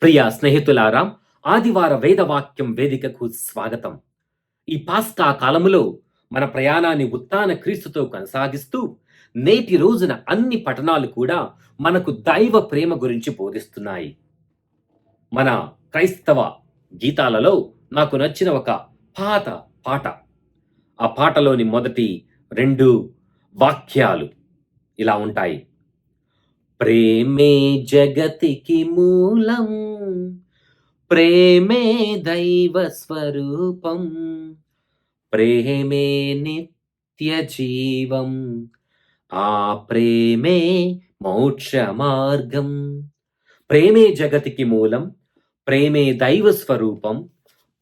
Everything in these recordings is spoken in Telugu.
ప్రియ స్నేహితులారా, ఆదివార వేదవాక్యం వేదికకు స్వాగతం. ఈ పాస్కా కాలములో మన ప్రయాణాన్ని ఉత్థాన క్రీస్తుతో కొనసాగిస్తూ, నేటి రోజున అన్ని పఠనాలు కూడా మనకు దైవ ప్రేమ గురించి బోధిస్తున్నాయి. మన క్రైస్తవ గీతాలలో నాకు నచ్చిన ఒక పాత పాట. ఆ పాటలోని మొదటి 2 వాక్యాలు ఇలా ఉంటాయి. ప్రేమే జగతికి మూలం, ప్రేమే దైవ స్వరూపం, ప్రేమే నిత్య జీవం, ఆ ప్రేమే మోక్ష మార్గం. ప్రేమే జగతికి మూలం, ప్రేమే దైవ స్వరూపం,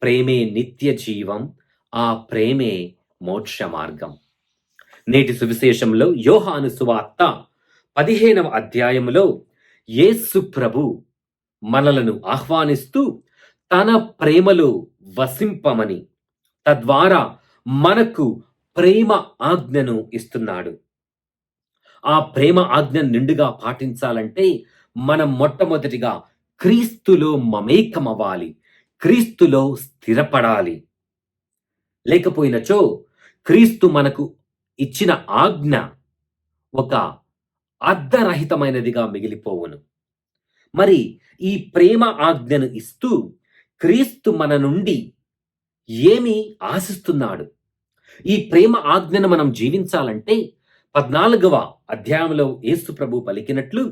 ప్రేమే నిత్య జీవం, ఆ ప్రేమే మోక్ష మార్గం. నేటి సువిశేషంలో యోహాను సువార్త 15వ అధ్యాయములో యేసు ప్రభు మనలను ఆహ్వానిస్తూ తన ప్రేమలో వసింపమని, తద్వారా మనకు ప్రేమ ఆజ్ఞను ఇస్తున్నాడు. ఆ ప్రేమ ఆజ్ఞను నిండుగా పాటించాలంటే మనం మొట్టమొదటిగా క్రీస్తులో మమేకమవ్వాలి, క్రీస్తులో స్థిరపడాలి. లేకపోయినచో క్రీస్తు మనకు ఇచ్చిన ఆజ్ఞ ఒక అర్థరహితమైనదిగా మిగిలిపోవును. మరి ఈ ప్రేమ ఆజ్ఞను ఇస్తూ క్రీస్తు మన నుండి ఏమి ఆశిస్తున్నాడు? ఈ ప్రేమ ఆజ్ఞను మనం జీవించాలంటే 14వ అధ్యాయంలో యేసు ప్రభు పలికినట్లు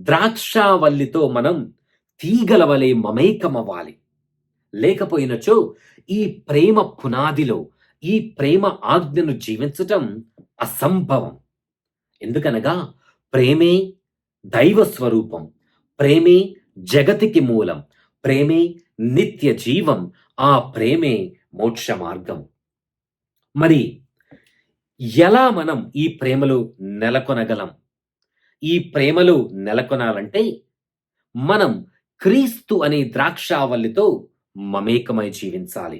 ద్రాక్షావల్లితో మనం తీగల వలె మమేకమవ్వాలి. లేకపోయినచో ఈ ప్రేమ పునాదిలో ఈ ప్రేమ ఆజ్ఞను జీవించటం అసంభవం. ఎందుకనగా ప్రేమే దైవ స్వరూపం, ప్రేమే జగతికి మూలం, ప్రేమే నిత్య జీవం, ఆ ప్రేమే మోక్ష మార్గం. మరి ఎలా మనం ఈ ప్రేమలో నెలకొనగలం? ఈ ప్రేమలో నెలకొనాలంటే మనం క్రీస్తు అనే ద్రాక్షావల్లితో మమేకమై జీవించాలి.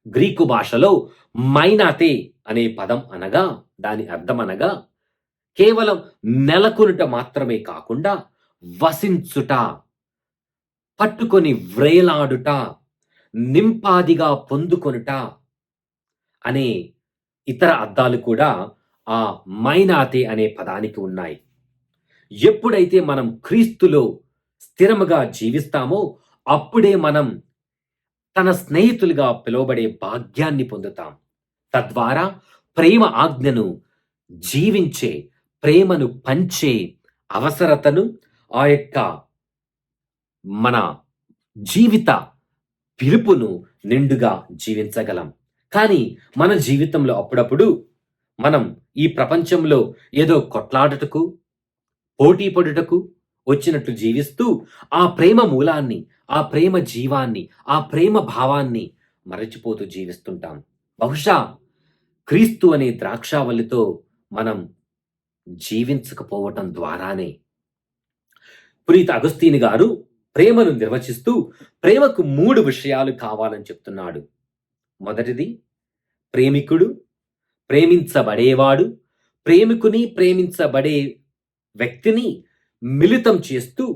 గ్రీకు భాషలో మైనాతే అనే పదం అనగా, దాని అర్థం అనగా కేవలం నెలకొనుట మాత్రమే కాకుండా వసించుట, పట్టుకొని వ్రేలాడుట, నింపాదిగా పొందుకొనుట అనే ఇతర అర్థాలు కూడా ఆ మైనాతే అనే పదానికి ఉన్నాయి. ఎప్పుడైతే మనం క్రీస్తులో స్థిరముగా జీవిస్తామో అప్పుడే మనం తన స్నేహితులుగా పిలువబడే భాగ్యాన్ని పొందుతాం. తద్వారా ప్రేమ ఆజ్ఞను జీవించే, ప్రేమను పంచే అవసరతను, ఆ యొక్క మన జీవిత పిలుపును నిండుగా జీవించగలం. కానీ మన జీవితంలో అప్పుడప్పుడు మనం ఈ ప్రపంచంలో ఏదో కొట్లాడుటకు, పోటీ పడుటకు వచ్చినట్లు జీవిస్తూ ఆ ప్రేమ మూలాన్ని, ఆ ప్రేమ జీవాన్ని, ఆ ప్రేమ భావాన్ని మరచిపోతూ జీవిస్తుంటాం. బహుశా క్రీస్తు అనే ద్రాక్షావల్లితో మనం జీవించకపోవటం ద్వారానే. పునీత అగస్తీని గారు ప్రేమను నిర్వచిస్తూ ప్రేమకు 3 విషయాలు కావాలని చెప్తున్నాడు. మొదటిది ప్రేమికుడు, ప్రేమించబడేవాడు, ప్రేమికుని ప్రేమించబడే వ్యక్తిని మిళితం చేస్తూ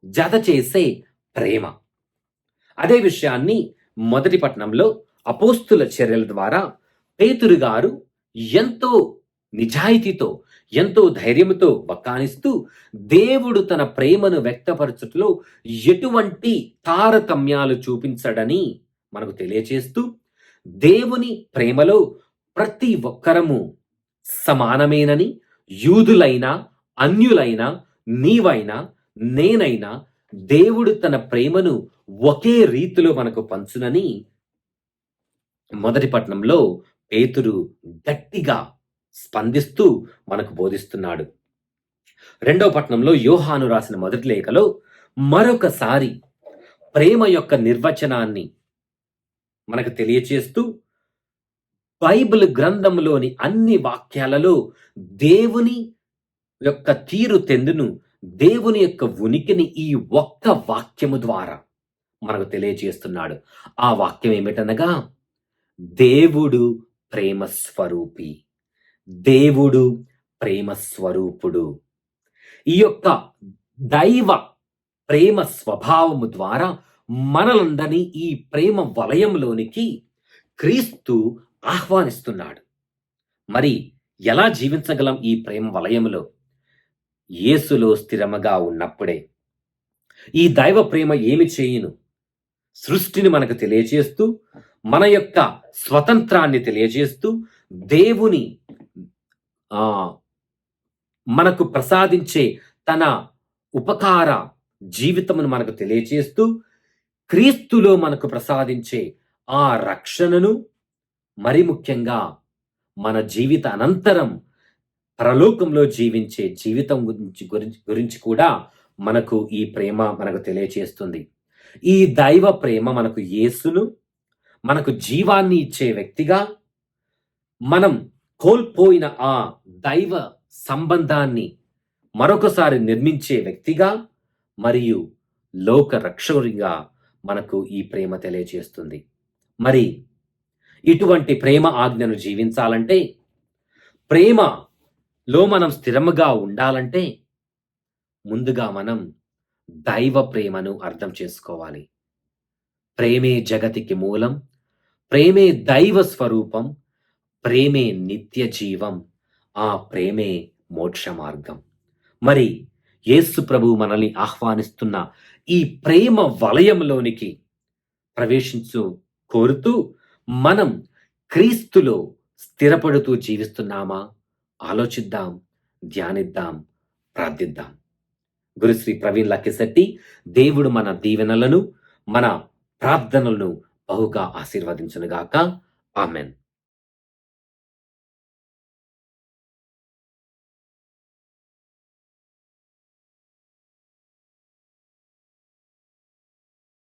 జత చేసే ప్రేమ. అదే విషయాన్ని మొదటి పట్టణంలో అపోస్తుల చర్యల ద్వారా పేతురు గారు ఎంతో నిజాయితీతో, ఎంతో ధైర్యముతో వక్కానిస్తూ దేవుడు తన ప్రేమను వ్యక్తపరచుటలో ఎటువంటి తారతమ్యాలు చూపించడని మనకు తెలియచేస్తూ, దేవుని ప్రేమలో ప్రతి ఒక్కరము సమానమేనని, యూదులైనా అన్యులైనా, నీవైనా నేనైనా దేవుడు తన ప్రేమను ఒకే రీతిలో మనకు పంచునని మొదటి పట్టణంలో పేతురు గట్టిగా స్పందిస్తూ మనకు బోధిస్తున్నాడు. రెండవ పట్టణంలో యోహాను రాసిన మొదటి లేఖలో మరొకసారి ప్రేమ యొక్క నిర్వచనాన్ని మనకు తెలియచేస్తూ, బైబిల్ గ్రంథంలోని అన్ని వాక్యాలలో దేవుని యొక్క తీరు తెందును, దేవుని యొక్క ఉనికిని ఈ ఒక్క వాక్యము ద్వారా మనకు తెలియజేస్తున్నాడు. ఆ వాక్యం ఏమిటనగా, దేవుడు ప్రేమ స్వరూపి, దేవుడు ప్రేమ స్వరూపుడు. ఈ యొక్క దైవ ప్రేమ స్వభావము ద్వారా మనలందరినీ ఈ ప్రేమ వలయంలోనికి క్రీస్తు ఆహ్వానిస్తున్నాడు. మరి ఎలా జీవించగలం ఈ ప్రేమ వలయములో? యేసులో స్థిరముగా ఉన్నప్పుడే. ఈ దైవ ప్రేమ ఏమి చేయును? సృష్టిని మనకు తెలియజేస్తూ, మన యొక్క స్వతంత్రాన్ని తెలియజేస్తూ, దేవుని మనకు ప్రసాదించే తన ఉపకార జీవితమును మనకు తెలియజేస్తూ, క్రీస్తులో మనకు ప్రసాదించే ఆ రక్షణను, మరి ముఖ్యంగా మన జీవిత అనంతరం పరలోకంలో జీవించే జీవితం గురించి కూడా మనకు ఈ ప్రేమ మనకు తెలియజేస్తుంది. ఈ దైవ ప్రేమ మనకు యేసును, మనకు జీవాన్ని ఇచ్చే వ్యక్తిగా, మనం కోల్పోయిన ఆ దైవ సంబంధాన్ని మరొకసారి నిర్మించే వ్యక్తిగా, మరియు లోక రక్షకుడిగా మనకు ఈ ప్రేమ తెలియజేస్తుంది. మరి ఇటువంటి ప్రేమ ఆజ్ఞను జీవించాలంటే, ప్రేమలో మనం స్థిరముగా ఉండాలంటే, ముందుగా మనం దైవ ప్రేమను అర్థం చేసుకోవాలి. ప్రేమే జగతికి మూలం, ప్రేమే దైవ స్వరూపం, ప్రేమే నిత్య జీవం, ఆ ప్రేమే మోక్ష మార్గం. మరి యేసు ప్రభువు మనల్ని ఆహ్వానిస్తున్న ఈ ప్రేమ వలయంలోనికి ప్రవేశించు కోరుతూ, మనం క్రీస్తులో స్థిరపడుతూ జీవిస్తున్నామా? ఆలోచిద్దాం, ధ్యానిద్దాం, ప్రార్థిద్దాం. గురుశ్రీ ప్రవీణ్ లక్కిశెట్టి దేవుడు మన దీవెనలను, మన ప్రార్థనలను బహుగా ఆశీర్వదించునుగాక. ఆమెన్.